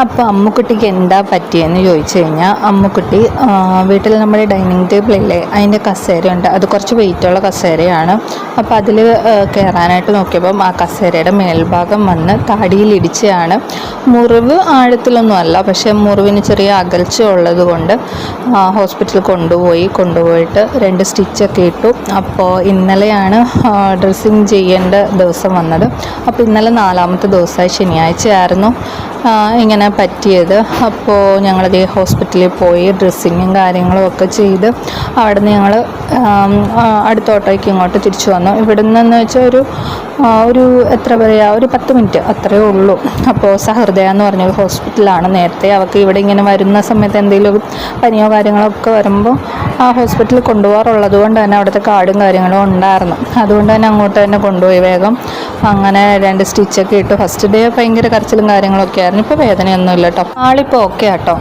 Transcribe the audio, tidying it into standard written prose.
അപ്പോൾ അമ്മുക്കുട്ടിക്ക് എന്താ പറ്റിയെന്ന് ചോദിച്ചു കഴിഞ്ഞാൽ അമ്മുക്കുട്ടി വീട്ടിൽ നമ്മുടെ ഡൈനിങ് ടേബിളില്ലേ അതിൻ്റെ കസേരയുണ്ട്, അത് കുറച്ച് വെയിറ്റുള്ള കസേരയാണ്. അപ്പോൾ അതിൽ കയറാനായിട്ട് നോക്കിയപ്പം ആ കസേരയുടെ മേൽഭാഗം വന്ന് താടിയിലിടിച്ചാണ്. മുറിവ് ആഴത്തിലൊന്നുമല്ല, പക്ഷേ മുറിവിന് ചെറിയ അകൽച്ച ഉള്ളത് കൊണ്ട് ഹോസ്പിറ്റലിൽ കൊണ്ടുപോയിട്ട് 2 സ്റ്റിച്ചൊക്കെ ഇട്ടു. അപ്പോൾ ഇന്നലെയാണ് ഡ്രസ്സിങ് ചെയ്യേണ്ട ദിവസം വന്നത്. അപ്പോൾ ഇന്നലെ 4ാമത്തെ ദിവസമായി, ശനിയാഴ്ചയായിരുന്നു ഇങ്ങനെ പറ്റിയത്. അപ്പോൾ ഞങ്ങളത് ഹോസ്പിറ്റലിൽ പോയി ഡ്രസ്സിങ്ങും കാര്യങ്ങളും ഒക്കെ ചെയ്ത് അവിടെ നിന്ന് ഞങ്ങൾ അടുത്ത ഓട്ടോയ്ക്ക് ഇങ്ങോട്ട് തിരിച്ചു വന്നു. ഇവിടെ നിന്നെന്ന് വെച്ചാൽ ഒരു എത്ര പറയുക, ഒരു 10 മിനിറ്റ് അത്രയേ ഉള്ളൂ. അപ്പോൾ സഹൃദയ എന്ന് പറഞ്ഞൊരു ഹോസ്പിറ്റലാണ്. നേരത്തെ അവൾക്ക് ഇവിടെ ഇങ്ങനെ വരുന്ന സമയത്ത് എന്തെങ്കിലും പനിയോ കാര്യങ്ങളൊക്കെ വരുമ്പോൾ ആ ഹോസ്പിറ്റലിൽ കൊണ്ടുപോകാറുള്ളത് കൊണ്ട് തന്നെ അവിടുത്തെ കാർഡും കാര്യങ്ങളും ഉണ്ടായിരുന്നു. അതുകൊണ്ട് തന്നെ അങ്ങോട്ട് തന്നെ കൊണ്ടുപോയി വേഗം. അങ്ങനെ 2 സ്റ്റിച്ചൊക്കെ ഇട്ടു. ഫസ്റ്റ് ഡേ ഭയങ്കര കരച്ചിലും കാര്യങ്ങളൊക്കെ ആയിരുന്നു. ഇപ്പോൾ വേദനയൊന്നുമില്ല കേട്ടോ, ആളിപ്പോൾ ഓക്കെ ആട്ടോ.